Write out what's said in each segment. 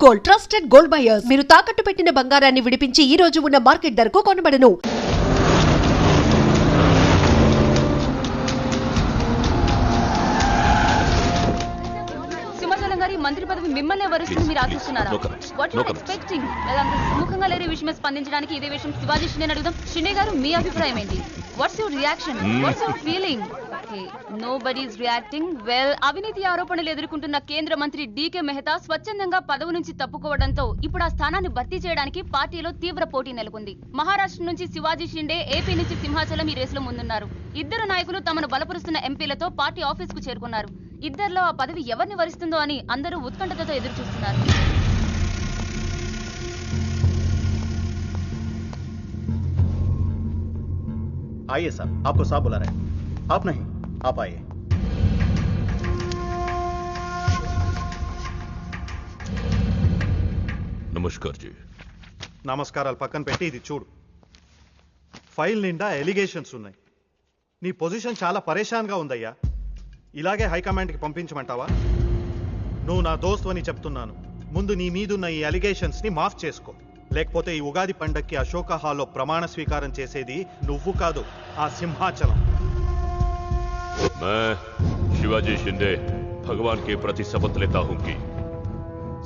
Gold, trusted gold buyers. మీరు తాకట్టు పెట్టిన బంగారాన్ని విడిపించి ఈ రోజు ఉన్న మార్కెట్ ధరకు కొనబడను. మంత్రి పదవి మిమ్మల్ని వరుసని మీరు ఆశిస్తున్నారా? What you are expecting? అంత సుముఖంగా లేని విషయమే స్పందించడానికి ఇదే విషయం శివాజీ షిండే అడుగుదాం. షిండే గారు, మీ అభిప్రాయం ఏంటి? What's your reaction? What's your feeling? Nobody is reacting. Well, అవినీతి ఆరోపణలు ఎదుర్కొంటున్న కేంద్ర మంత్రి డీకే మెహతా స్వచ్ఛందంగా పదవి నుంచి తప్పుకోవడంతో ఇప్పుడు ఆ స్థానాన్ని భర్తీ చేయడానికి పార్టీలో తీవ్ర పోటీ నెలకొంది. మహారాష్ట్ర నుంచి శివాజీ షిండే, ఏపీ నుంచి సింహాచలం ఈ రేసులో ముందున్నారు. ఇద్దరు నాయకులు తమను బలపరుస్తున్న ఎంపీలతో పార్టీ ఆఫీస్ కు చేరుకున్నారు. ఇద్దరిలో ఆ పదవి ఎవరిని వరిస్తుందో అని అందరూ ఉత్కంఠతతో ఎదురు చూస్తున్నారు. आइए साहब, आपको साहब बुला रहे हैं. आप नहीं, आप आइए. నమస్కార్ జీ. నమస్కారాలు పక్కన పెట్టి ఇది చూడు. ఫైల్ నిండా ఎలిగేషన్స్ ఉన్నాయి. నీ పొజిషన్ చాలా పరేషాన్గా ఉందయ్యా. ఇలాగే హైకమాండ్కి పంపించమంటావా? నువ్వు నా దోస్తు అని చెప్తున్నాను. ముందు నీ మీదున్న ఈ అలిగేషన్స్ని మాఫ్ చేసుకో. లేకపోతే ఈ ఉగాది పండక్కి అశోక హాల్లో ప్రమాణ స్వీకారం చేసేది నువ్వు కాదు, ఆ సింహాచలం. मैं शिवाजी शिंदे भगवान के प्रति शपथ लेता हूं कि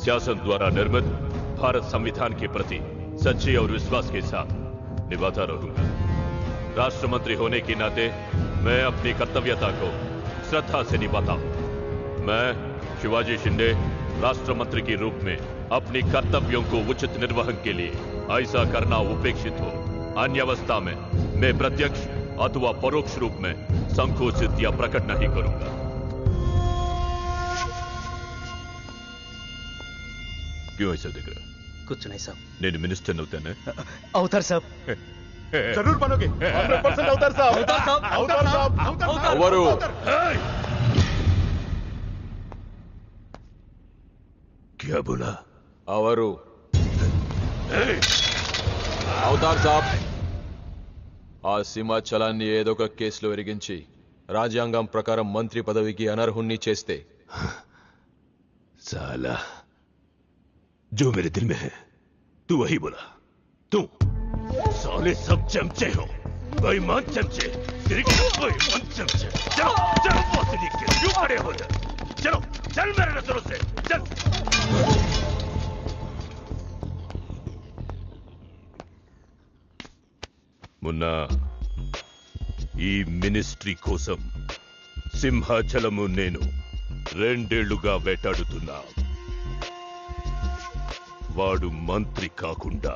शासन द्वारा निर्मित भारत संविधान के प्रति सच्चे और विश्वास के साथ निभाता रहूंगा. राष्ट्र मंत्री होने के नाते मैं अपनी कर्तव्यता को श्रद्धा से निभाता हूं. मैं शिवाजी शिंदे राष्ट्र मंत्री के रूप में अपनी कर्तव्यों को उचित निर्वहन के लिए ऐसा करना उपेक्षित हो. अन्य अवस्था में मैं प्रत्यक्ष अथवा परोक्ष रूप में संकोचित या प्रकट नहीं करूंगा. क्यों ऐसा दिख रहा? कुछ नहीं साहब. నేను మినిస్టర్ అవుతానే? అవుతారు సాబ్. జరూర్ బనోగే. 100% అవుతారు సాబ్. అవుతారు సాబ్. ఎవరు? क्या बोला? అవరు అవుతారు సాబ్. ఆ సింహాచలాన్ని ఏదో ఒక కేసులో ఎరిగించి రాజ్యాంగం ప్రకారం మంత్రి పదవికి అనర్హుణ్ణి చేస్తే साला जो मेरे दिल में है तू वही बोला. तू साले सब चमचे हो, बेईमान चमचे, बेईमान चमचे. चलो चलो बॉस लिख के क्यों खड़े हो जा? चलो चल मेरे नजरों से चल. मुन्ना, ఈ మినిస్ట్రీ కోసం సింహాచలము నేను 2 ఏళ్లుగా వేటాడుతున్నా. వాడు మంత్రి కాకుండా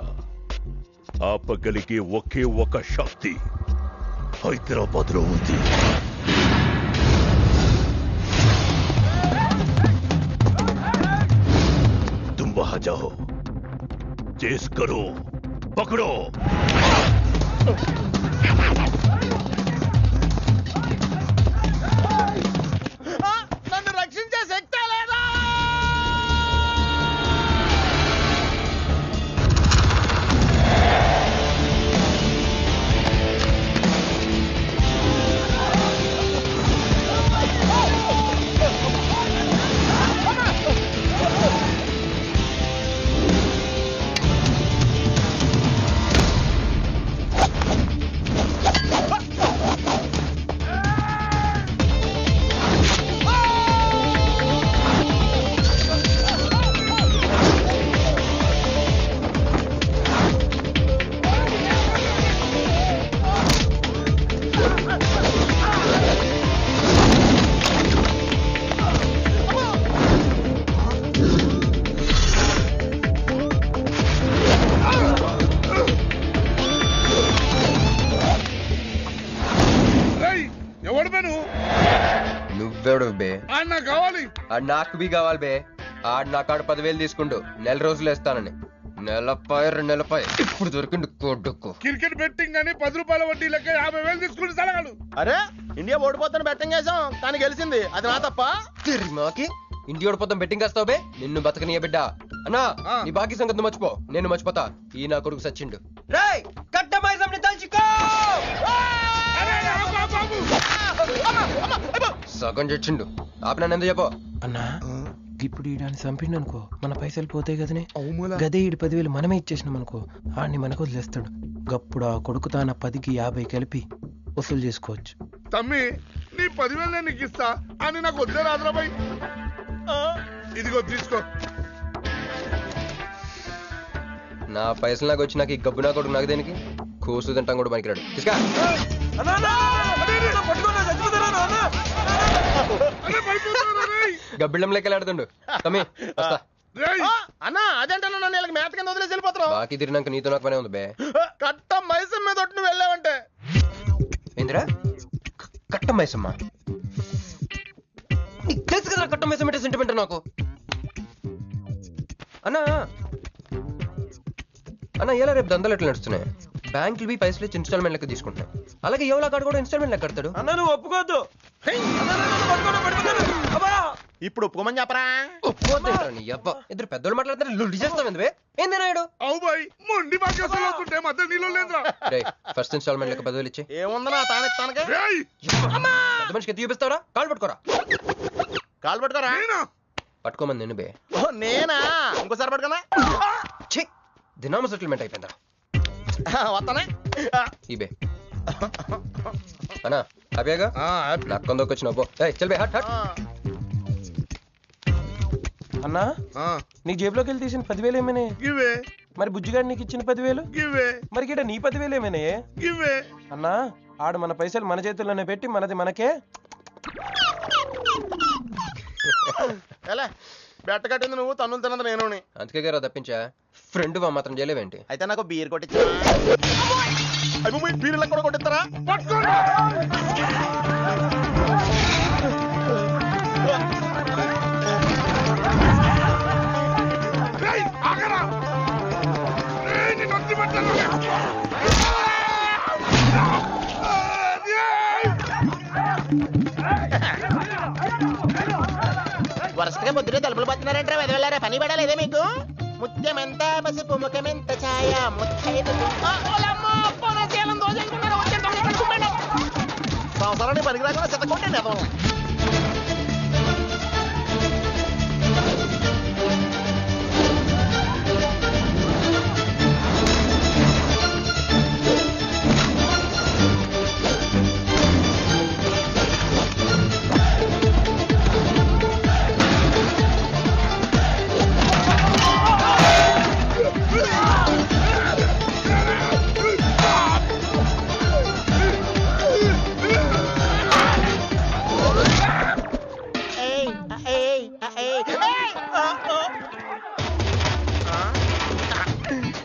ఆపగలిగే ఒకే ఒక శక్తి హైదరాబాద్ లో ఉంది. तुम वहां जाओ, चेस करो, पकड़ो. నన్ను రక్షించే శక్తి లేదా? నువ్వెవడు బే? నాకు బి కావాలి బే. ఆడు నా కాడు 10,000 తీసుకుండు. 1 రోజులు వేస్తానని. 2 ఇప్పుడు దొరికిండు కొడుకు. క్రికెట్ బెట్టింగ్ అని 10 రూపాయల వడ్డీ లెక్క 50,000 తీసుకుంటే సలగాడు. అరే, ఇండియా ఓడిపోతాను బెట్టింగ్ వేసాం, కానీ గెలిచింది. అది నా తప్ప? మాకి ఇంటి ఓడిపోతాం బెట్టింగ్ వేస్తావు బే? నిన్ను బతకనియ బిడ్డ. అన్నా, నీ బాకీ సంగతి మర్చిపో, నేను మర్చిపోతా. ఈ నా కొడుకు సచ్చిండు. రేయ్, కట్టమైజంని తలుచుకో. సగం చచ్చిండు. ఆపినా ఎంత చెప్పు. అన్నా, ఇప్పుడు ఈడాన్ని చంపిండు అనుకో మన పైసలు పోతాయి కదనే. గదే ఈడు 10,000 మనమే ఇచ్చేసినాం అనుకో ఆడిని మనకు వదిలేస్తాడు. గప్పుడు ఆ కొడుకు తాన 10కి 50 కలిపి వసూలు చేసుకోవచ్చు. తమ్మి నీ 10,000 నేను నీకు ఇస్తా అని నాకు వద్దే రాదురాబాయ్. ఇదిగో తీసుకో. నా పైసలు నాకు వచ్చి నాకు ఈ గబ్బు నా కొడుకు నాకు దేనికి కూసు తింటాం కూడా పనికిరాడు. తీసుకా గబ్బిళ్ళం లెక్కలు ఆడుతుండు. తమ్మి వస్తా. అన్నా అదేంటన్నా నన్ను వీళ్ళకి మేత కింద వదిలేసి వెళ్ళిపోతారు. బాకీ తిరిగినాక నీతో నాకు పనే ఉంది బే. కట్ట మైసం మీద ఒట్టు నువ్వు వెళ్ళావంటే. ఏందిరా కట్ట మైసమ్మా? నీకు తెలుసు కదా కట్ట మైసం అంటే సెంటిమెంట్ నాకు. అన్నా అన్న ఎలా రేపు దందాలు ఎట్లా నడుస్తున్నాయి? బ్యాంకులు బి పైసలు ఇచ్చి ఇన్స్టాల్మెంట్ లెక్క తీసుకుంటాయి. అలాగే ఎవలా కాడు కూడా ఇన్స్టాల్మెంట్ లెక్క కడతాడు. అన్న నువ్వు ఒప్పుకోవద్దు. ఇప్పుడు ఒప్పుకోమని చెప్పరా? ఒప్పుకోద్దు నీ అబ్బా. ఇద్దరు పెద్దోళ్ళు మాట్లాడతారు లుడి చేస్తాం ఎందువే? ఏంది నాయుడు? అవు బాయ్ మొండి బాకేసులు వస్తుంటే మధ్య నీళ్ళు లేదురా. ఫస్ట్ ఇన్స్టాల్మెంట్ లెక్క 10,000 ఇచ్చి. ఏముందనా తానెత్తానగా పెద్ద మనిషికి ఎత్తి చూపిస్తావరా? కాళ్ళు పట్టుకోరా. కాలు పట్టుకోరా. పట్టుకోమని నేను బే. నేనా? ఇంకోసారి పట్టుకోనా? ఛీ దినామ సెటిల్మెంట్ అయిపోయిందా? వస్తానే ఈ బే అన్నా హ్యాపీగా నాకు కొందరికి వచ్చిన చల్ బే హట్ హట్. అన్నా నీ జేబులోకి వెళ్ళి తీసిన 10,000 ఏమైనా? గివే. మరి బుజ్జిగాడు నీకు ఇచ్చిన 10,000? గివే. మరి గిట నీ 10,000 ఏమైనా? గివే. అన్నా ఆడు మన పైసలు మన చేతుల్లోనే పెట్టి మనది మనకే. ఎలా బెట్ట కట్టింది నువ్వు, తన్నులు తిన్నది నేను. అందుకే గారు తప్పించా ఫ్రెండ్ మాత్రం చేయలేవేంటి? అయితే నాకు బీర్ కొట్టించా. బీర్లకు కూడా కొట్టిస్తారా? వరుసగా పొద్దునే తలుపులు పడుతున్నారంటే వెదవెళ్ళారా? పని పడాలేదే మీకు? ముత్యమెంత పసుపు ముఖమెంత ఛాయ సంవత్సరానికి పనికి రాకుండా చెత్తకుంటే అదం.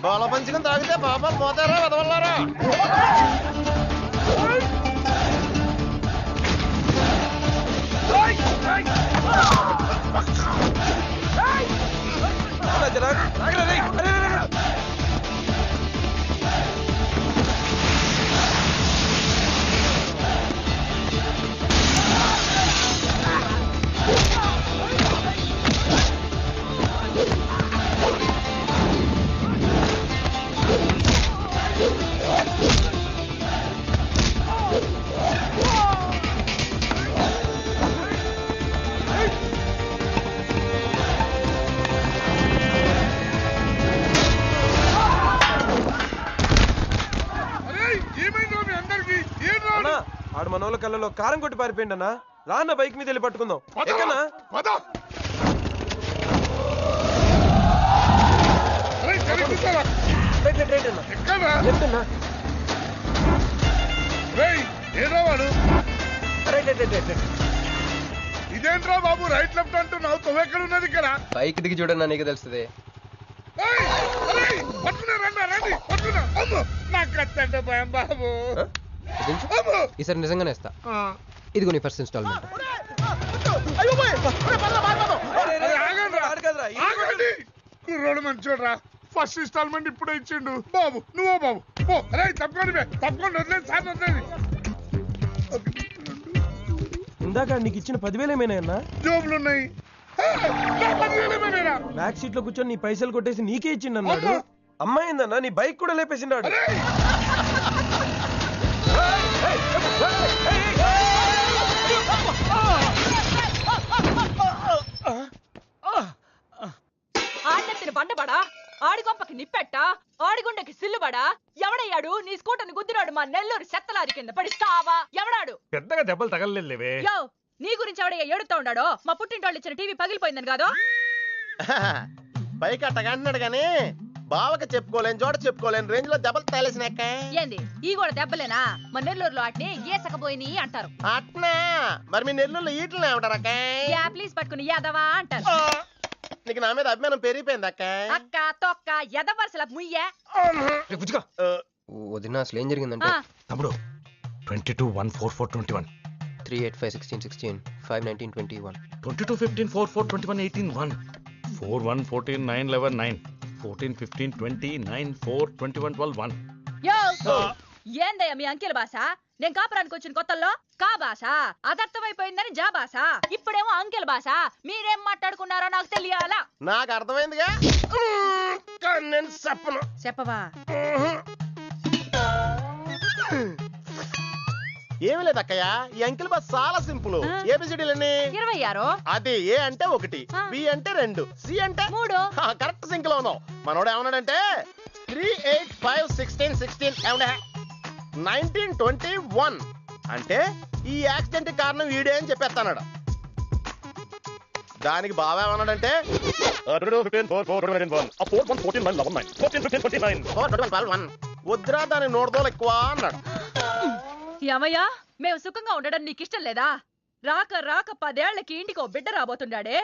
బోల పంచుకుని తాగితే పాపాలు పోతారా వెదవల్లారా? ఆడు మన వాళ్ళ కళ్ళలో కారం కొట్టి పారిపోయింది అన్న. రాన్న బైక్ మీద వెళ్ళి పట్టుకుందాం. ఎక్కనా? ఇదేంట్రా బాబు రైట్ లెఫ్ట్ అంటున్నావు? తొవ్వెక్కడ ఉన్నది ఇక్కడ? బైక్ దిగి చూడన్నా నీకు తెలుస్తుంది. బాబు ఈసారి నిజంగానే ఇస్తా. ఇదిగో నీ ఫస్ట్ ఇన్స్టాల్మెంట్. కుర్రోడు మంచోడ్రా. ఫస్ట్ ఇన్స్టాల్మెంట్ ఇప్పుడే ఇచ్చిండు. బాబు నువ్వు బాబు తప్పకుండా తప్పకుండా వదిలేదు సార్ వదిలేదు. ఇందాక నీకు ఇచ్చిన 10,000 ఏమైనా అన్నా? జోబులు ఉన్నాయి. బ్యాక్ సీట్ లో కూర్చొని నీ పైసలు కొట్టేసి నీకే ఇచ్చిండు అన్నాడు. అమ్మాయిందన్నా నీ బైక్ కూడా లేపేసిండాడు. బండబడా ఆడి గొప్పకి నిప్పెట్ట ఆడిగుండకి సిల్లుబడా ఎవడయ్యాడు నీ స్కూటర్ని గుద్దినాడు మా నెల్లూరు చెత్తలారి కింద పడి సావా ఎవడాడు పెద్దగా దెబ్బలు తగలలేవే యో నీ గురించి ఎవడయ్యా ఏడుతా ఉన్నాడో మా పుట్టింటోళ్ళు ఇచ్చిన టీవీ పగిలిపోయిందని కాదు పైకి అట్టగా అంటున్నాడు గానీ బావకి చెప్పుకోలేని చోట చెప్పుకోలేని రేంజ్ లో దెబ్బలు తగిలేసినాక ఏంది ఈ కూడా దెబ్బలేనా మా నెల్లూరులో అట్నే ఏసకపోయిని అంటారు అట్నా మరి మీ నెల్లూరులో ఈటలు ఏమంటారక్క ప్లీజ్ పట్టుకుని యాదవా అంటారు నీకు నా మీద అభిమానం పెరిగిపోయింది అక్క అక్క తొక్క ఎదవరసల ముయ్యే వదిన అసలు ఏం జరిగిందంటే తమ్ముడు 22-1-4-4-21 3-8-5-16-16 5-19-21 22-15-4-4-21-18-1 4-1-14-9-11-9 14-15-20-9-4-21-12-1 యో ఏందయ్యా మీ అంకెల భాష నేను కాపురానికి వచ్చిన కొత్తల్లో కా భాష అదర్థమైపోయిందని జా భాష ఇప్పుడేమో అంకెల భాష మీరేం మాట్లాడుకున్నారో నాకు తెలియాలా నాకు అర్థమైందిగా నేను చెప్పను చెప్పవా ఏమి లేదు అక్కయ్య ఈ అంకిల్ బస్ చాలా సింపుల్ ఏబిసిడీలన్నీ 26 అది ఏ అంటే 1 బి అంటే 2 సి అంటే 3 కరెక్ట్ సింక్ లో ఉన్నావు మనోడు ఏమన్నాడంటే 3-8-5-16-16 ఏమన్నా 19-21 అంటే ఈ యాక్సిడెంట్ కారణం వీడే అని చెప్పేస్తాడు దానికి బాగా ఏమన్నాడంటే వద్దురా దాని నోడదోలు ఎక్కువ అన్నాడు యమయ్యా మేము సుఖంగా ఉండడం నీకు ఇష్టం లేదా రాక రాక 10 ఏళ్లకి ఇంటికి ఓ బిడ్డ రాబోతుండాడే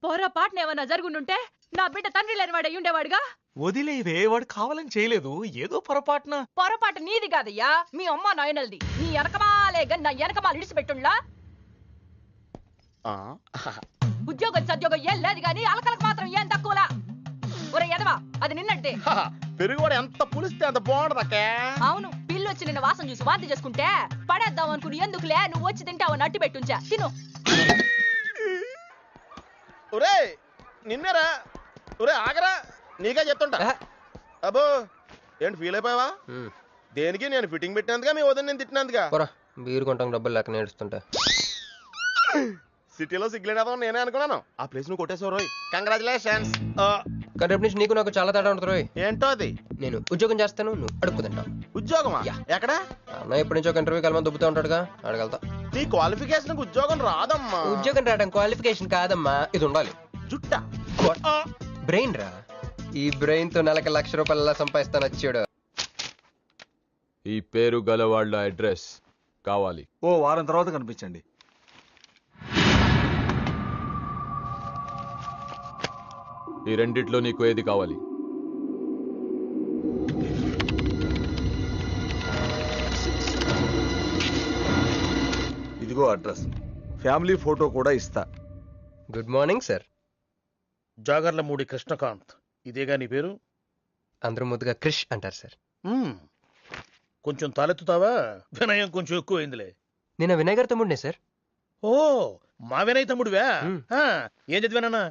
పొరపాటున ఏమన్నా జరుగుండుంటే నా బిడ్డ తండ్రి లేని వాడు అయ్యుండేవాడుగా వదిలేవే వాడు కావాలని చేయలేదు ఏదో పొరపాటున పొరపాటు నీది కాదయ్యా మీ అమ్మ నాయనల్ది నీ వెనకమాలే నా వెనకమాలు ఇడిచిపెట్టుండ్లా ఉద్యోగం సద్యోగం ఏం లేదు గాని అలకలకు మాత్రం ఏం తక్కువలా ఒరే ఎదవా అది నిన్నట్టే పెరుగువాడు ఎంత పులిస్తే అంత బాగుండదక్క అవును పిల్లు వచ్చి నిన్న వాసన చూసి వాంతి చేసుకుంటే పడేద్దాం అనుకుని ఎందుకులే నువ్వు వచ్చి తింటావు నట్టి పెట్టుంచా తిను ఒరే నిన్నరా ఒరే ఆగరా నీకే చెప్తుంటా అబ్బో ఏంటి ఫీల్ అయిపోయావా దేనికి నేను ఫిట్టింగ్ పెట్టినందుగా మీ వదిన నేను తిట్టినందుగా బీరు కొంటాం డబ్బులు లేక నేడుస్తుంటా సిటీలో సిగ్గులేదా నేనే అనుకున్నాను ఆ ప్లేస్ నువ్వు కొట్టేసావు రోయ్ కంగ్రాచులేషన్స్ కానీ రేపు నుంచి నీకు నాకు చాలా తేడా ఉంటుంది రోయ్ ఏంటో అది నేను ఉద్యోగం చేస్తాను నువ్వు అడుక్కుతుంటావు ఉద్యోగమా ఎక్కడ అన్న ఎప్పటి నుంచో ఒక ఇంటర్వ్యూకి వెళ్ళమని దుబ్బుతూ ఉంటాడుగా అడగలుగుతా నీ క్వాలిఫికేషన్ ఉద్యోగం రాదమ్మా ఉద్యోగం రావడం క్వాలిఫికేషన్ కాదమ్మా ఇది ఉండాలి జుట్ట బ్రెయిన్ రా ఈ బ్రెయిన్ తో నెలకి ₹1,00,000 సంపాదిస్తాను వచ్చాడు ఈ పేరు గల వాళ్ళ అడ్రస్ కావాలి ఓ వారం తర్వాత కనిపించండి ఈ రెండిట్లో నీకు ఏది కావాలి ఇదిగో అడ్రస్ ఫ్యామిలీ ఫోటో కూడా ఇస్తా good morning sir Jagarlamudi Krishnakanth ఇదేగా నీ పేరు అందరూ ముద్దుగా క్రిష్ అంటారు సార్ కొంచెం తలెత్తుతావా వినయం కొంచెం ఎక్కువైందిలే నేను వినయ్ గారి తమ్ముడినే సార్ ఓ మా వినయ్ తమ్ముడివా ఏం చదివానా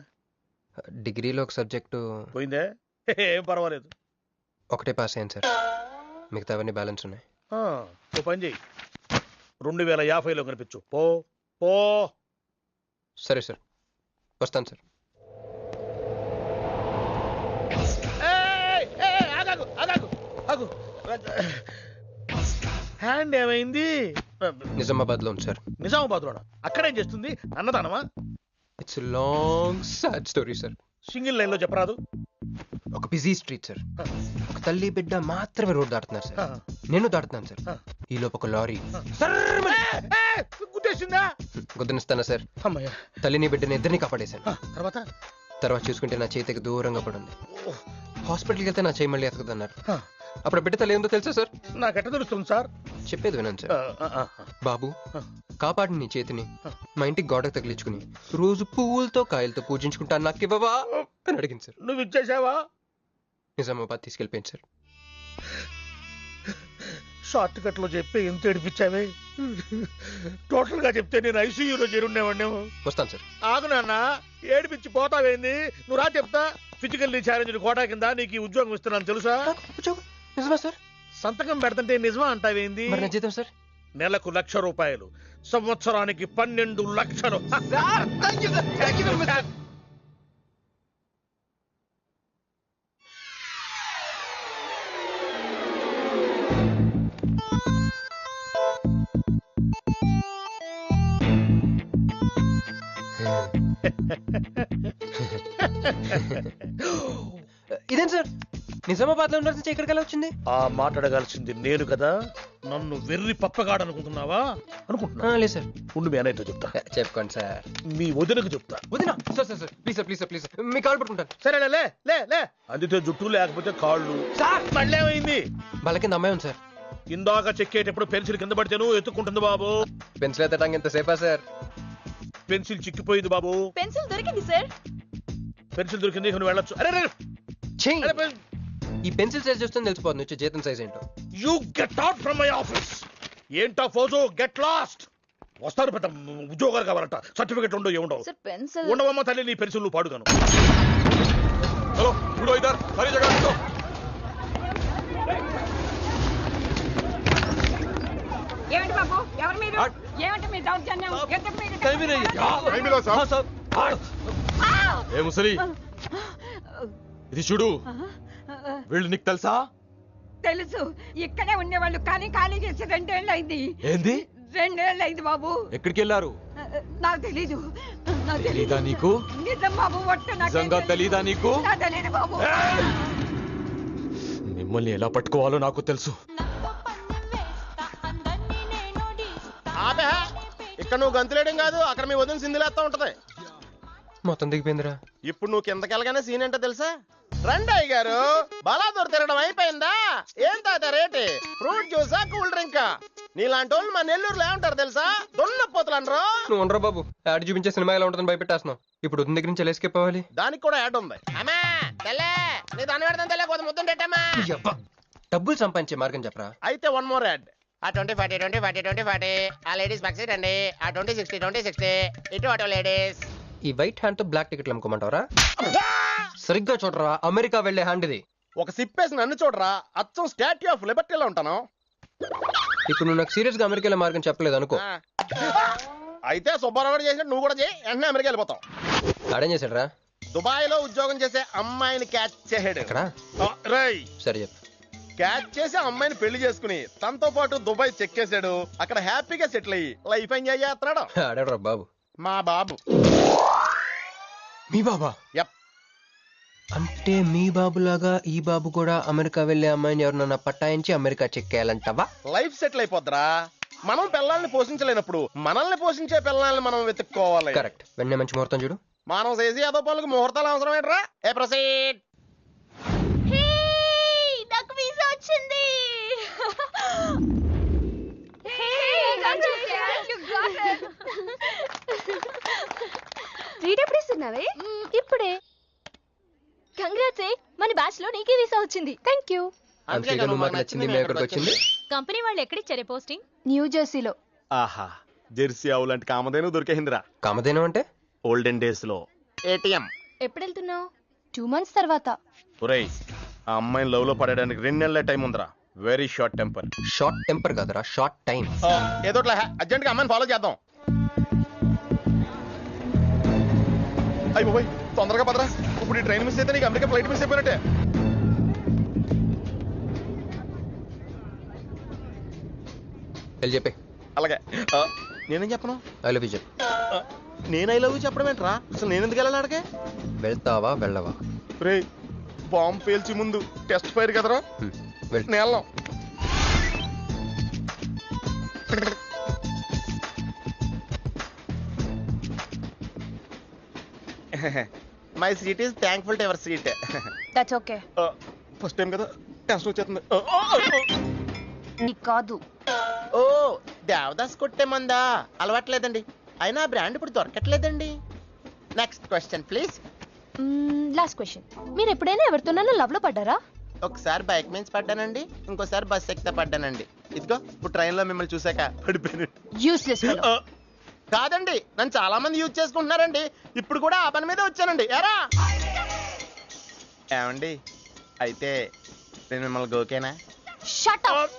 డిగ్రీలో ఒక సబ్జెక్టు పోయిందే ఏం పర్వాలేదు ఒకటే పాస్ అయ్యాను సార్ మిగతావన్నీ బ్యాలెన్స్ ఉన్నాయి ఓ పని చెయ్యి 2050లో కనిపించు పో పో సరే సార్ వస్తాను సార్ హ్యాండ్ ఏమైంది నిజామాబాద్ లో ఉంది సార్ నిజామాబాద్ లోనా అక్కడేం చేస్తుంది అన్నదానమా it's long sad story sir single line లో చెప్పరాదు ఒక బిజీ స్ట్రీట్ సార్ ఒక తల్లి బిడ్డ మాత్రమే రోడ్ దాటుతున్నారు సార్ నేను దాటుతున్నాను సార్ ఈ లోపు ఒక లారీ గుద్దేసిందా గుద్దనిస్తానా సార్ తల్లిని బిడ్డని ఇద్దరిని కాపాడేశాను తర్వాత చూసుకుంటే నా చేతికి దూరంగా పడింది హాస్పిటల్కి వెళ్తే నా చేయి మళ్ళీ ఎతకదన్నారు అప్పుడు బిడ్డ తల్లి ఏందో తెలుసా సార్ నాకెట్ట తెలుస్తుంది సార్ చెప్పేది వినండి సార్ బాబు కాపాడి నీ చేతిని మా ఇంటికి గోడకు తగిలించుకుని రోజు పువ్వులతో కాయలతో పూజించుకుంటాను నాకు ఇవ్వవా అని అడిగింది సార్ నువ్వు ఇచ్చేసావా నిజామాబాద్ తీసుకెళ్ళిపోయింది సార్ షార్ట్ కట్ లో చెప్పి ఎంత ఏడిపించావే టోటల్ గా చెప్తే నేను ఐసీయూలో చేరుండేవాడినేమో వస్తాను సార్ ఆగు నాన్న ఏడిపించి పోతావేంది నువ్వు రా చెప్తా ఫిజికల్లీ ఛాలెంజ్ కోటా కింద నీకు ఈ ఉద్యోగం ఇస్తున్నాను తెలుసా నిజమా సార్ సంతకం పెడతంటే నిజమా అంటావేంది మరి నా జీతం సార్ నెలకు ₹1,00,000 సంవత్సరానికి 12 లక్షలు ఇదేం సార్ నిజామాబాద్ లో ఉండాల్సి ఇక్కడికి ఎలా వచ్చింది? ఆ మాట్లాడగాల్సింది నేను కదా, నన్ను వెర్రి పప్పగాడనుకుంటున్నావా? అనుకుంటున్నా లేదు సార్. ఉండు మీ అన్నయ్యతో చెప్తా. చెప్పుకోండి సార్. మీ వదినకు చెప్తా. వదినా sir sir sir please sir please sir please me call పట్టుకుంటాను. సరే లే లే లే అందితే జుట్టు లేకపోతే కాళ్ళు. సార్ మళ్ళీ ఏమైంది? వాళ్ళ కింద అమ్మాయి ఉంది సార్. ఇందాక చెక్కేటప్పుడు పెన్సిల్ కింద పడితేను ఎత్తుకుంటుంది బాబు. పెన్సిల్ ఎత్తడానికి ఎంతసేపా సార్? పెన్సిల్ చిక్కిపోయింది బాబు. పెన్సిల్ దొరికింది సార్. పెన్సిల్ దొరికింది, నువ్వు వెళ్ళొచ్చు. అరే ఈ పెన్సిల్ సైజ్ చూస్తే తెలిసిపోతుంది వచ్చే జీతం సైజ్ ఏంటో. You get out from my office. ఏంటా ఫోజో, గెట్ లాస్ట్. వస్తారు పెద్ద ఉద్యోగాలు కావాలంట, సర్టిఫికెట్ ఉండవు ఏముండవు. సార్ పెన్సిల్ ఉండవమ్మ తల్లి, నీ పెన్సిల్ నువ్వు పాడుగాను. హలో చూడో ఇద్దరు సరే జగన్. ఏమిటి బాబు, ఎవరు మీరు? ఏమిటి మీ దౌర్జన్యం? ఏ ముసలి ఇది చూడు, వీళ్ళు నీకు తెలుసా? తెలుసు, ఇక్కడే ఉండేవాళ్ళు కానీ ఖాళీ చేసి 2 ఏళ్ళు అయింది. ఏంది? 2 ఏళ్ళు అయింది బాబు. ఎక్కడికి వెళ్ళారు? నాకు తెలీదు. తెలీదా నీకు? నిజం బాబు, ఒట్టు నిజంగా తెలీదా నీకు? తెలీదు బాబు. మిమ్మల్ని ఎలా పట్టుకోవాలో నాకు తెలుసు. ఆపే, ఇక్కడ నువ్వు గంతులేయడం కాదు, అక్కడ మీ వదిన సింధులేస్తా ఉంటది. మొత్తం దిగిపోయిందిరా. ఇప్పుడు నువ్వు కిందకెళ్ళగానే సీన్ ఏంటో తెలుసా? రండి అయ్య గారు, బలాదూర్ తిరగడం అయిపోయిందా? ఏం తాత రేటి? Fruit జ్యూసా, cool డ్రింకా? నీలాంటి వాళ్ళు మా నెల్లూరులో ఏమంటారు తెలుసా? దొన్నపోతులు అనరు. నువ్వు ఉండరా బాబు, యాడ్ చూపించే సినిమా ఎలా ఉంటుందని భయపెట్టేస్తున్నావు. ఇప్పుడు వదిన దగ్గర నుంచి ఎస్కేప్ అవ్వాలి. దానికి కూడా యాడ్ ఉంది. అమ్మా తెల్లే, నీ దాన్ని పెడతాను తెల్లే, కొంత ముద్దుంటమ్మా. డబ్బులు సంపాదించే మార్గం చెప్పరా. అయితే 1 more యాడ్. ఆ 20-40 20-40 20-40 ఆ లేడీస్ బ్యాక్ సైడ్ అండి. ఆ 20-60 20-60 ఇటు అటు లేడీస్. ఈ వైట్ హ్యాండ్ తో బ్లాక్ టికెట్లు అమ్ముకోమంటావరా? సరిగ్గా చూడరా, అమెరికా వెళ్లే హ్యాండ్ ఇది. ఒక సిప్పేసి నన్ను చూడరా, అచ్చం స్టాట్యూ ఆఫ్ లిబర్టీలో ఉంటాను. ఇప్పుడు నువ్వు నాకు సీరియస్ గా అమెరికా వెళ్ళే మార్గం చెప్పలేదు అనుకో. అయితే సుబ్బారావు చేసినట్టు నువ్వు కూడా చేయి, వెంటనే అమెరికా వెళ్ళిపోతావు. ఆడేం చేశాడు? దుబాయ్ లో ఉద్యోగం చేసే అమ్మాయిని క్యాచ్ చేసాడు. సరే చెప్పు. క్యాచ్ చేసి అమ్మాయిని పెళ్లి చేసుకుని తనతో పాటు దుబాయ్ చెక్కేశాడు. అక్కడ హ్యాపీగా సెటిల్ అయ్యి లైఫ్ ఎంజాయ్ చేస్తున్నాడు. ఆడాడు బాబు. మా బాబు. మీ బాబా? అంటే మీ బాబులాగా ఈ బాబు కూడా అమెరికా వెళ్లే అమ్మాయిని ఎవరినన్నా పట్టాయించి అమెరికా చెక్కేయాలంటావా? లైఫ్ సెటిల్ అయిపోద్దిరా. మనం పిల్లల్ని పోషించలేనప్పుడు మనల్ని పోషించే పిల్లల్ని మనం వెతుక్కోవాలి. కరెక్ట్. వెంటనే మంచి ముహూర్తం చూడు. మనం చేసి ఏదో పనులకు ముహూర్తాలు అవసరం ఏంట్రా? ఏ ప్రొసీడ్. నాకు వీసా వచ్చింది. ఎప్పుడిస్తున్నావే? ఇప్పుడే. కంగ్రాట్స్, మన బ్యాచ్ లో నీకే వీసా వచ్చింది. Thank you. కంపెనీ వాళ్ళు ఎక్కడిచ్చారే పోస్టింగ్? న్యూ జెర్సీలో. ఆహా, జెర్సీ ఆవు లాంటి కామధేను దొరికేసిందిరా. కామధేను అంటే? ఓల్డెన్ డేస్ లో ఏటీఎం. ఎప్పుడు వెళ్తున్నావు? 2 months తర్వాత. ఒరేయ్, ఆ అమ్మాయిని లవ్ లో పడడానికి 2 నెలల టైం ఉందిరా. Very short temper. Short temper కాదురా, షార్ట్ టైం. ఏదో అర్జెంట్ గా అమ్మాయిని ఫాలో చేద్దాం. అయ్యి బాబోయ్, తొందరగా పదరా. ఇప్పుడు ఈ ట్రైన్ మిస్ అయితే నీకు అమెరికా ఫ్లైట్ మిస్ అయిపోయినట్టే. వెళ్ళి చెప్పే. అలాగే. నేనేం చెప్పను? ఐ లవ్ యూ చెప్పు. నేను ఐ లవ్ యూ చెప్పడం ఏంట్రా? అసలు నేను ఎందుకు వెళ్ళాలి అడిగే? వెళ్తావా వెళ్ళవా? రే, బాంబు పేల్చి ముందు టెస్ట్ ఫైర్ కదరా. నేను వెళ్ళాం. My seat is thankful to ever seat. That's okay. First time కదా, టెస్ట్ వచ్చేస్తుంది. నీకు కాదు. ఓ, దేవదాస్ కొట్టే మందా అలవాట్లేదండి. అయినా బ్రాండ్ ఇప్పుడు దొరకట్లేదండి. Next question please. Last question. మీరు ఎప్పుడైనా ఎవరితోనైనా లవ్ లో పడ్డారా? ఒకసారి బైక్ మీద పడ్డానండి, ఇంకోసారి బస్ ఎక్కితే పడ్డానండి. ఇదిగో ఇప్పుడు ట్రైన్ లో మిమ్మల్ని చూసాక పడిపోయాను. Useless fellow. కాదండి, నన్ను చాలా మంది యూజ్ చేసుకుంటున్నారండి. ఇప్పుడు కూడా ఆ పని మీద వచ్చానండి. ఎరా ఏమండి, అయితే నేను మిమ్మల్ని ఓకేనా? Shut up.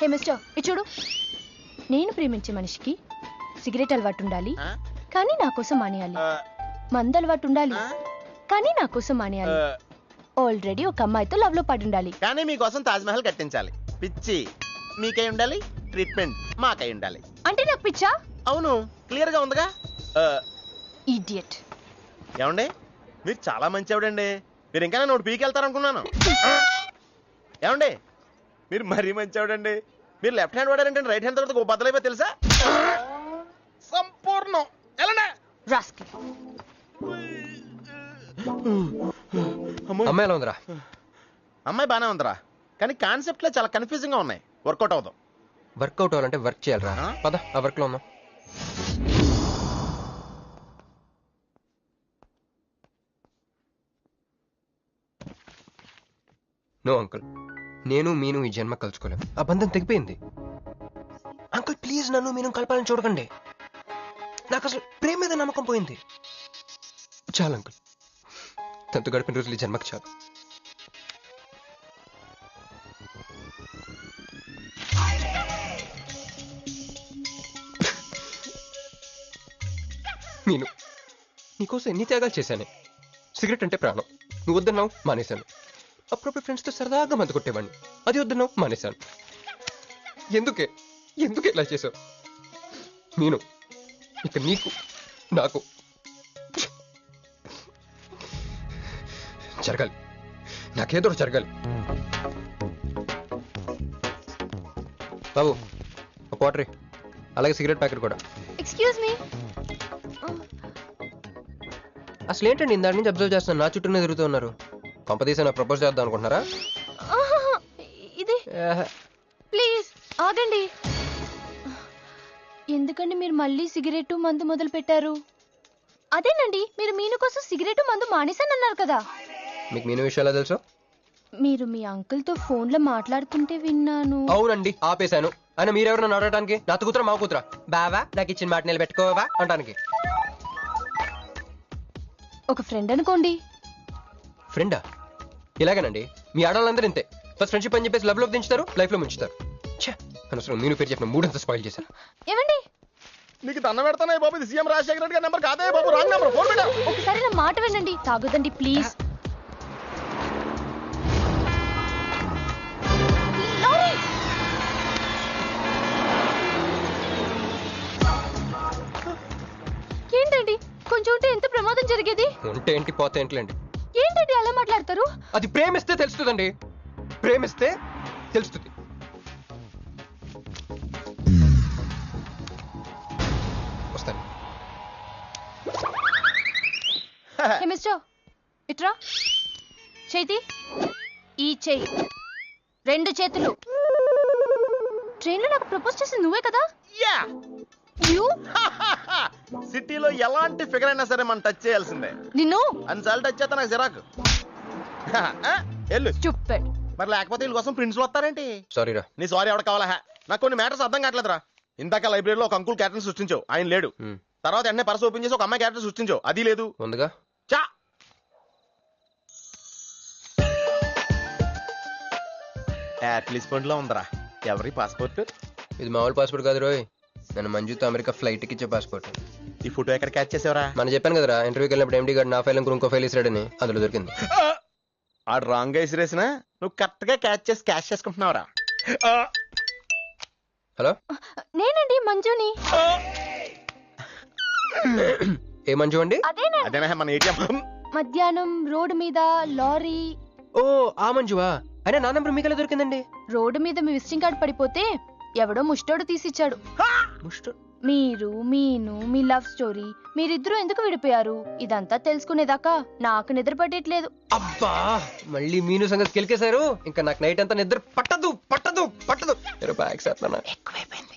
హే మిస్టర్, ఇది చూడు. నేను ప్రేమించే మనిషికి సిగరెట్ అలవాటు ఉండాలి, కానీ నా కోసం మానేయాలి. మందు అలవాటు ఉండాలి, కానీ నా కోసం మానేయాలి. ఆల్రెడీ ఒక అమ్మాయితో లవ్ లో పడి ఉండాలి, కానీ మీకోసం తాజ్ మహల్ కట్టించాలి. పిచ్చి మీకై ఉండాలి, ట్రీట్మెంట్ మాకై ఉండాలి. అంటే నాకు పిచ్చా? అవును, క్లియర్ గా ఉందిగా. ఇడియట్. ఏమండి మీరు చాలా మంచి ఆవిడండి. మీరు ఇంకా నన్ను పీకి వెళ్తారనుకున్నాను. ఏమండి మీరు మరీ మంచి ఆవిడండి. మీరు లెఫ్ట్ హ్యాండ్ వాడారంటే రైట్ హ్యాండ్ తర్వాత బద్దలైపోయి తెలుసా? సంపూర్ణం. ఎలానే అమ్మాయి ఎలా ఉందిరా? అమ్మాయి బానే ఉందిరా, కానీ కాన్సెప్ట్ లో చాలా కన్ఫ్యూజింగ్ గా ఉన్నాయి. వర్కౌట్ అవుతాం. వర్కౌట్ అవ్వాలంటే వర్క్ చేయాలరా. పద ఆ వర్క్ లో ఉన్నాం. నో అంకుల్, నేను మీను ఈ జన్మ కలుసుకోలేం. ఆ బంధం తెగిపోయింది. అంకుల్ ప్లీజ్ నన్ను మీను కలపాలని చూడకండి. నాకు అసలు ప్రేమ మీద నమ్మకం పోయింది. చాలు అంకుల్, తనతో గడిపిన రోజులు ఈ జన్మకి చాలు. నేను నీకోసం ఎన్ని త్యాగాలు చేశానే. సిగరెట్ అంటే ప్రాణం, నువ్వు వద్దన్నావు మానేశాను. అప్పుడప్పుడు ఫ్రెండ్స్తో సరదాగా మందు కొట్టేవాడిని, అది వద్దన్నావు మానేశాను. ఎందుకే ఇలా చేసావు? నేను ఇక నీకు నాకు జరగాలి, నాకేదో జరగాలి. బాబు ఒక వాటర్, అలాగే సిగరెట్ ప్యాకెట్ కూడా. Excuse me. అసలు ఏంటండి ఇందాక నుంచి అబ్జర్వ్ చేస్తాను, నా చుట్టూనే తిరుగుతూ ఉన్నారు. కంపదీసా నా ప్రపోజ్ చేద్దాం అనుకుంటున్నారా? ఇది ప్లీజ్ ఆగండి. ఎందుకండి మీరు మళ్ళీ సిగరెట్ మందు మొదలు పెట్టారు? అదేనండి, మీరు మీను కోసం సిగరెట్ మందు మానేశానన్నారు కదా. మీకు మీను విషయాలు తెలుసు? మీరు మీ అంకుల్ తో ఫోన్ లో మాట్లాడుతుంటే విన్నాను. అవునండి, ఆపేశాను. ఆయన మీరెవరు నన్ను అడగడానికి? నా కూతురా మా కూతురా? బావా నాకు ఇచ్చిన మాట నిలబెట్టుకోవా అంటానికి. ఒక ఫ్రెండ్ అనుకోండి. ఫ్రెండా? ఇలాగేనండి, మీ ఆడవాళ్ళందరూ ఇంతే. ఫస్ట్ ఫ్రెండ్షిప్ అని చెప్పేసి లవ్ లోకి దించుతారు, లైఫ్ లో ముంచుతారు. అనవసరం నేను పేరు చెప్పిన మూడంతా స్పాయిల్ చేశారు. ఏమండి నీకు దండ పెడతానే బాబు, ఇది సీఎం రాజశేఖర రెడ్డి గారి నెంబర్ కాదే బాబు, రాంగ్ నెంబర్. ఫోన్ పెట్టా. ఒకసారి నా మాట వినండి. తాగొద్దండి ప్లీజ్. ఏంటండి కొంచెం ఉంటే ఎంత ప్రమాదం జరిగేది? ఉంటే ఏంటి పోతే ఏంటిలేండి. ఏంటండి అలా మాట్లాడతారు? అది ప్రేమిస్తే తెలుస్తుందండి, ప్రేమిస్తే తెలుస్తుంది. వస్తాను. మిస్టర్ ఇట్రా. చేతి ఈ చెయ్యి, రెండు చేతులు. ట్రైన్ లో నాకు ప్రపోజ్ చేసింది నువ్వే కదా? యా. సిటీలో ఎలాంటి ఫిగర్ అయినా సరే మనం టచ్ చేయాల్సిందే. నిన్ను అన్నిసార్లు టచ్ చేస్తా నాకు చిరాకు. వెళ్ళు. స్టూపిడ్. మరి లేకపోతే వీళ్ళ కోసం ప్రిన్స్లు వస్తారేంటి? సారీ రా. నీ సారీ ఎవడ కావాలా? నాకు కొన్ని మ్యాటర్స్ అర్థం కావట్లేదురా. ఇందాక లైబ్రరీలో ఒక అంకుల్ క్యారెక్టర్ సృష్టించావు, ఆయన లేడు. తర్వాత వెంటనే పర్స్ ఓపెన్ చేసి ఒక అమ్మాయి క్యారెక్టర్ సృష్టించావు, అది లేదు. ఉందిగా. చా యాప్లీస్ పండ్లో ఉందరా. ఎవరి పాస్పోర్ట్? ఇది మామూలు పాస్పోర్ట్ కాదు రోయ్, నన్ను మంజుతో అమెరికా ఫ్లైట్ కి ఇచ్చే పాస్పోర్ట్. ఈ ఫోటో ఎక్కడ క్యాచ్ చేసావరా? మనం చెప్పాను కదరా, ఇంటర్వ్యూకి వెళ్ళినప్పుడు ఎండి గారు నా ఫైల్ ఇంకో ఫైల్ ఇసిరాడని, అందులో దొరికింది. ఆడు రాంగ్ గా ఇసిరేసినా నువ్వు కరెక్ట్ గా క్యాచ్ చేసి క్యాష్ చేసుకుంటున్నావురా. హలో, నేనండి మంజుని. ఏ మంజు అండి? అదేనా మన ఏటీఎం. మధ్యాహ్నం రోడ్డు మీద లారీ. ఓ ఆ మంజువా? అయినా నా నెంబర్ మీకు ఎలా దొరికిందండి? రోడ్డు మీద మీ విజిటింగ్ కార్డ్ పడిపోతే ఎవడో ముష్టోడు తీసిచ్చాడు. మీరు మీను మీ లవ్ స్టోరీ, మీరిద్దరూ ఎందుకు విడిపోయారు ఇదంతా తెలుసుకునేదాకా నాకు నిద్ర పట్టట్లేదు. అబ్బా మళ్ళీ మీను సంగతి కెలికేశారు. ఇంకా నాకు నైట్ అంతా నిద్ర పట్టదు పట్టదు పట్టదు. ఎక్కువైపోయింది.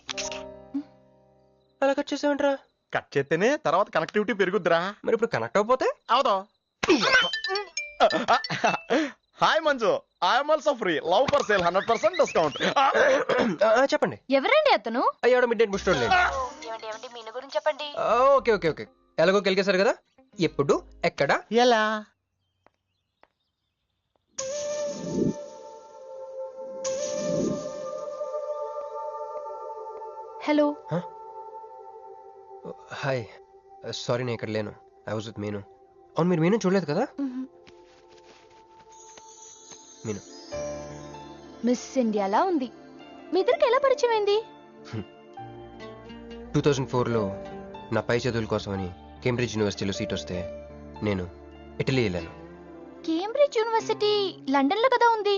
అలా కట్ చేసామంటారా? కట్ చేస్తేనే తర్వాత కనెక్టివిటీ పెరుగుద్దిరా. మరి ఇప్పుడు కనెక్ట్ అయిపోతే అవుతావు. Hi Manju, I'm also free. Love for sale 100% discount. చెప్పండి. ఎవరండి అతను? అయ్యాడు మిడ్ నైట్ బుక్ స్టోర్. మీను గురించి చెప్పండి. ఓకే ఓకే ఓకే, ఎలాగో కెలికేశారు కదా. ఎప్పుడు ఎక్కడ ఎలా? హలో. హాయ్, సారీ నేను ఇక్కడ లేను. ఐ వాజ్ విత్ మీను. అవును మీరు మీను చూడలేదు కదా? మీను మిస్ ఇండియాలా ఉంది. మీ ఇద్దరికి ఎలా పరిచయం అయింది? 2004లో నా పై చదువుల కోసమని కేంబ్రిడ్జ్ యూనివర్సిటీలో సీట్ వస్తే నేను ఇటలీ వెళ్ళాను. కేంబ్రిడ్జ్ యూనివర్సిటీ లండన్లో కదా ఉంది.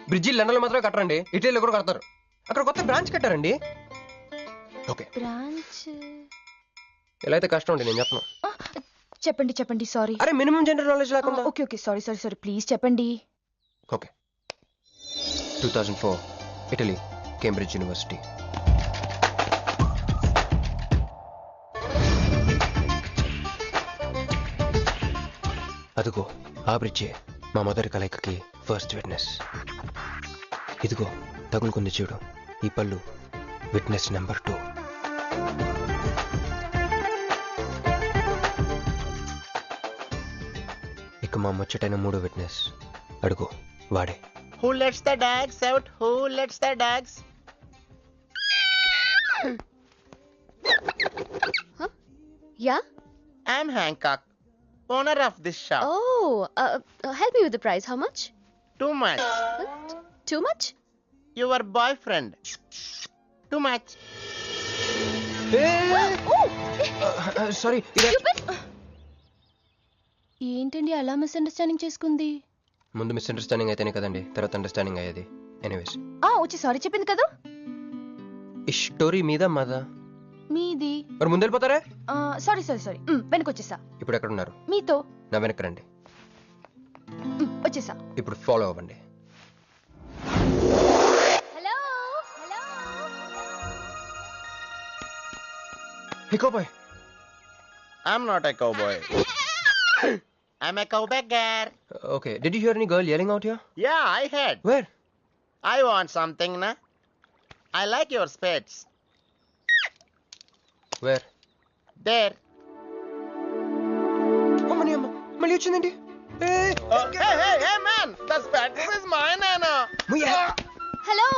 బ్రిడ్జి లండన్లో మాత్రమే కట్టరండి, ఇటలీలో కూడా కడతారు. అక్కడ కొత్త బ్రాంచ్ కట్టారండి. ఓకే, బ్రాంచ్ ఎలా అయితే కష్టం అండి, నేను చెప్పను. చెప్పండి చెప్పండి. సారీ. అరే మినిమం జనరల్ నాలెడ్జ్ లేకుండా. Okay okay, sorry sorry sorry, please చెప్పండి. Okay, 2004 Italy, Cambridge University. అదిగో ఆ బ్రిడ్జే మా మొదటి కలయికకి ఫస్ట్ విట్నెస్. ఇదిగో తగులుకుంది చూడు ఈ పళ్ళు, విట్నెస్ నెంబర్ 2. ఇక మా ముచ్చటైన 3 విట్నెస్ అడుగు వాడే. Who lets the dogs out? Who lets the dogs? Yeah? I'm Hancock, owner of this shop. Oh, help me with the price. How much? Too much. Too much? Your boyfriend. Too much. Sorry. ఏంటండి అలా misunderstanding చేసుకుంది? ముందు misunderstanding అయితేనే కదండి తర్వాత understanding అయ్యేది. Anyways, వచ్చి sorry చెప్పింది కదా. ఈ స్టోరీ మీద మాదా? మీది. మరి ముందు వెళ్ళిపోతారా? సారీ సారీ సారీ, వెనకొచ్చేసా. ఇప్పుడు ఎక్కడ ఉన్నారు? మీతో. నా వెనక్కి రండి. వచ్చేసా. ఇప్పుడు ఫాలో అవ్వండి. Hello hey cowboy. I'm not a cowboy. I'm a cowbagger. Okay, did you hear any girl yelling out here? Yeah, I heard. Where? I want something, na? I like your spades. Where? There. అమ్మని అమ్మ మళ్ళీ వచ్చిందండి. Hey, man! The spades is mine, Anna. Hello.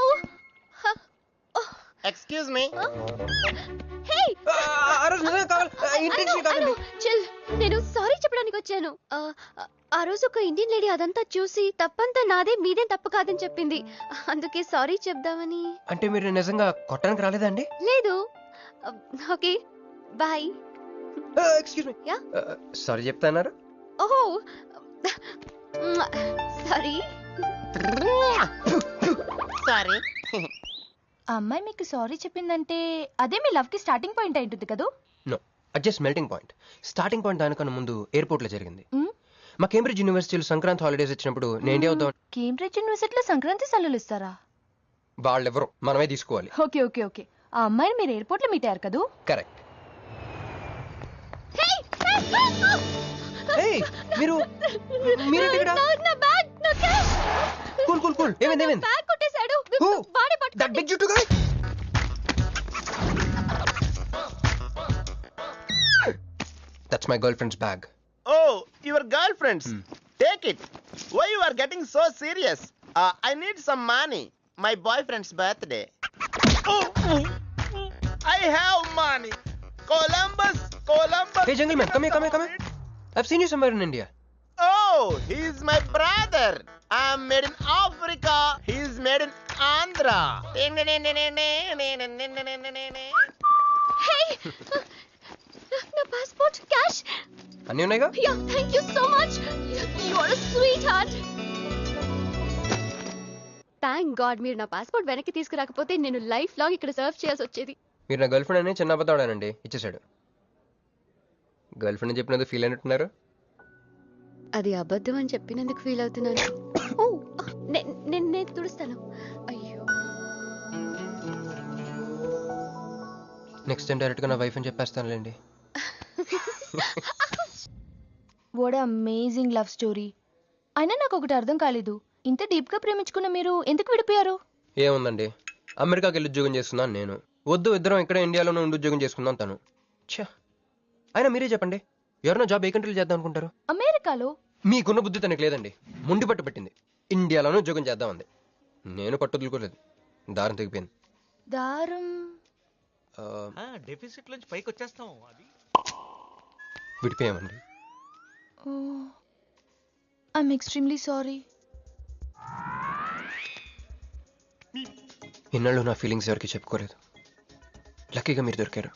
Excuse me. Hey, chill. నేను sorry చెప్పడానికి వచ్చాను. ఆ రోజు ఒక ఇండియన్ లేడీ అదంతా చూసి తప్పంతా నాదే, మీదేం తప్పు కాదని చెప్పింది. అందుకే సారీ చెప్దామని. అంటే మీరు నిజంగా కొట్టడానికి రాలేదండి? లేదు. Okay, bye. Excuse me. Yeah, sorry చెప్తాన్నారు. ఓహో సారీ. Sorry. ఆ అమ్మాయి మీకు సారీ చెప్పిందంటే అదే మీ లవ్ కి స్టార్టింగ్ పాయింట్ అయి ఉంటుంది కదా? నో, అది just melting point. Starting point దానికన్నా ముందు ఎయిర్పోర్ట్ లో జరిగింది. మా కేంబ్రిడ్జ్ యూనివర్సిటీలో సంక్రాంతి హాలిడేస్ వచ్చినప్పుడు నేను ఇండియా వద్దాం. కేంబ్రిడ్జ్ యూనివర్సిటీలో సంక్రాంతి సెలవులు ఇస్తారా? వాళ్ళెవరో మనమే తీసుకోవాలి. Okay okay okay. ఆ అమ్మాయిని మీరు ఎయిర్పోర్ట్ లో మీట్ అయ్యారు కదా? కరెక్ట్. మీరు మీరేంటి ఇక్కడ? నా బ్యాగ్, నా క్యాష్. Cool cool cool. ఏమైంది ఏమైంది? బ్యాగ్ కొట్టేశాడు. వాడే పట్టుకోండి. దట్ బిగ్ జుట్టు guy. That's my girlfriend's bag. Oh, your girlfriend's. Take it. Why you are getting so serious? I need some money. My boyfriend's birthday. I have money. Columbus. Hey, jungle man, come here. I've seen you somewhere in India. Oh, he's my brother. I'm made in Africa. He's made in Andhra. Hey, నా passport, cash అన్నీ ఉన్నాయిగా? Yeah, thank you so much. You are a sweetheart. Thank God మీరు నా passport వెనక్కి తీసుకురాకపోతే నేను life long ఇక్కడ serve చేయాల్సి వచ్చేది. మీరు నా గర్ల్ ఫ్రెండ్ అని చిన్న అబద్ధాడానండి, ఇచ్చేసాడు. గర్ల్ ఫ్రెండ్ చెప్పినందుకు ఫీల్ అయినట్టున్నారు. అది అబద్ధం అని చెప్పినందుకు ఫీల్ అవుతున్నాను. ఓ, నేను తుడుస్తాను. అయ్యో, నెక్స్ట్ టైం డైరెక్ట్ గా నా వైఫ్ అని చెప్పేస్తానులేండి. What amazing love story. అయినా నాకు ఒకటి అర్థం కాలేదు, ఇంత డీప్ గా ప్రేమించుకున్న మీరు ఎందుకు విడిపోయారు? ఏముందండి, అమెరికాకి వెళ్ళి ఉద్యోగం చేస్తున్నాను నేను. వద్దు, ఇద్దరం ఇక్కడ ఇండియాలోనే ఉండి ఉద్యోగం చేసుకుందాం తను. ఛా, అయినా మీరే చెప్పండి, ఎవరైనా జాబ్ ఏ కంట్రీలో చేద్దాం అనుకుంటారు? అమెరికాలో. మీకున్న బుద్ధి తనకి లేదండి, ముండి పట్టు పెట్టింది. ఇండియాలోనే ఉద్యోగం చేద్దామంది. నేను పట్టుదలుకోలేదు, దారం తెగిపోయింది. దారం డెఫిసిట్ నుంచి పైకి వచ్చేస్తాం. అది విడిపోయామండి. I'm extremely sorry. ఇన్నాళ్ళు నా ఫీలింగ్స్ ఎవరికి చెప్పుకోలేదు. లక్కీగా మీరు దొరికారు.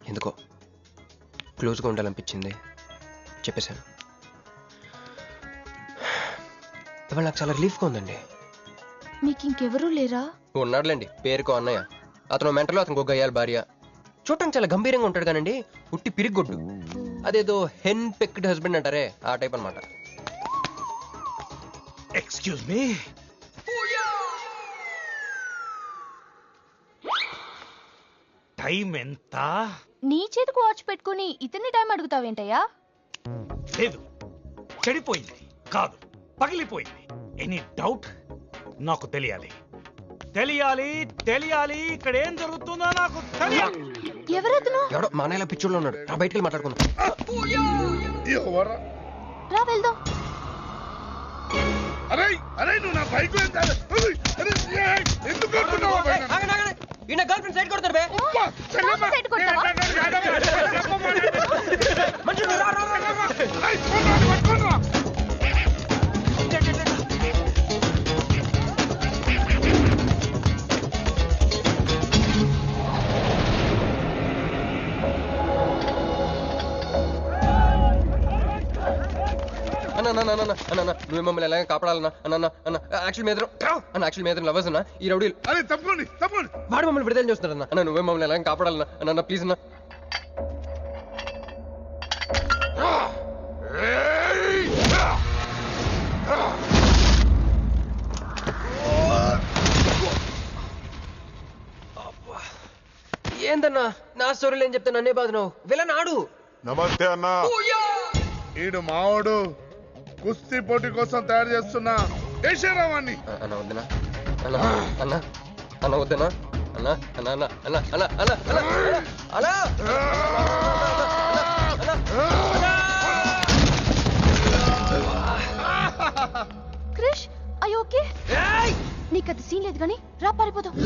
ఎందుకో క్లోజ్గా ఉండాలనిపించింది, చెప్పేశాను. ఇవాళ నాకు చాలా రిలీఫ్గా ఉందండి. మీకు ఇంకెవరూ లేరా? ఉన్నాడులేండి, పేరుకో అన్నయ్య. అతను మెంటలో, అతనికి గయ్యాల భార్య. చూడటానికి చాలా గంభీరంగా ఉంటాడు కానండి, ఉట్టి పిరిగొడ్డు. అదేదో హెన్ పెక్డ్ హస్బెండ్ అంటారే, ఆ టైప్ అనమాట. Excuse me. టైం ఎంత? నీ చేతికి వాచ్ పెట్టుకుని ఇతన్ని టైం అడుగుతావేంటయ్యా? లేదు, చెడిపోయింది కాదు, పగిలిపోయింది. Any doubt? నాకు తెలియాలి, తెలియాలి, తెలియాలి. ఇక్కడ ఏం జరుగుతుందో నాకు తెలియాలి. ఎవరతను? ఎవడో మానేలా పిచ్చోళ్ళు ఉన్నాడు. బయటికి మాట్లాడుకుందాం. రా వెళ్దాం. అరే అరే నువ్వు నా బైక్ ఎందుకు ఈయన గర్ల్ ఫ్రెండ్ సైడ్ కొడతారు బే. సైడ్ కొడతావా? నువ్వు మమ్మల్ని ఎలాగ కాపాడాలన్నా అన్న అన్న యాక్చువల్ మీద అన్న యాక్చువల్ మీద లవర్స్ అన్న ఈ రౌడీలు. అరే తప్పండి తప్పండి, వాడు మమ్మల్ని విడుదల చేస్తున్నారన్న. అన్న నువ్వే మమ్మల్ని ఎలాగ కాపాడాలన్నా అన్న ప్లీజ్ అన్న. ఏందన్నా నా స్టోరీలు ఏం చెప్తే నన్నే బాధ. నువ్వు వెళ్ళనాడు. నమస్తే అన్నా. ఈడు మావాడు కుస్తీ పోటీ కోసం తయారు చేస్తున్నా దేశరావాన్ని. అన్న వద్దనా అన్న అన్న అన్న వద్దనా అన్న అన్న అన్న అన్న అన్న అన్న అన్న అన్న. క్రిష్ అయ్యో ఓకే, నీకు అది సీన్ లేదు కానీ రా పారిపోదాం.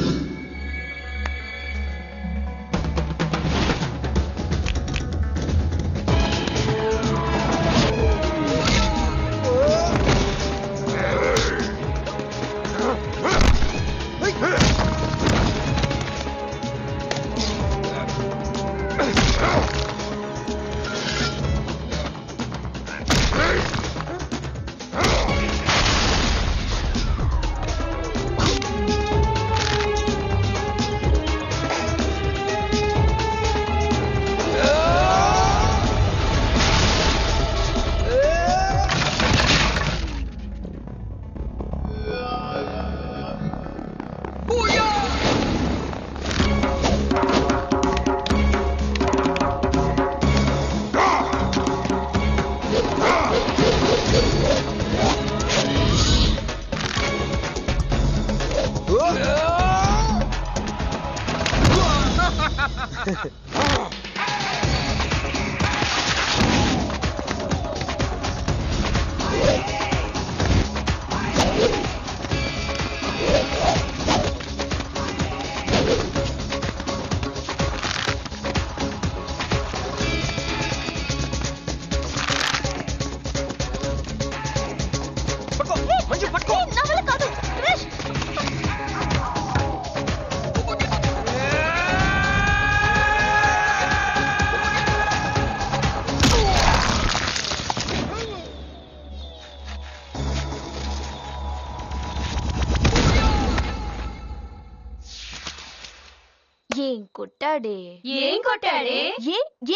ఏం కొట్టాడే? ఏం కొట్టాడే?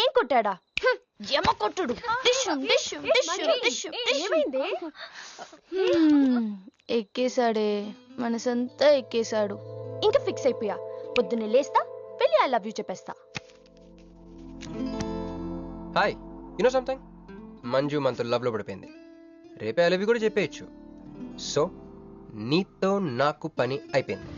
ఏం కొట్టాడా? యమ కొట్టుడు. ఎక్కేశాడే, మనసంతా ఎక్కేశాడు. ఇంకా ఫిక్స్ అయిపోయా, పొద్దున్నే లేస్తా, వెళ్ళి ఐ లవ్ యూ చెప్పేస్తా. Hi, you know something? Manju మనతో లవ్ లో పడిపోయింది. రేపే ఐ లవ్ యూ కూడా చెప్పేయచ్చు. సో నీతో నాకు పని అయిపోయింది.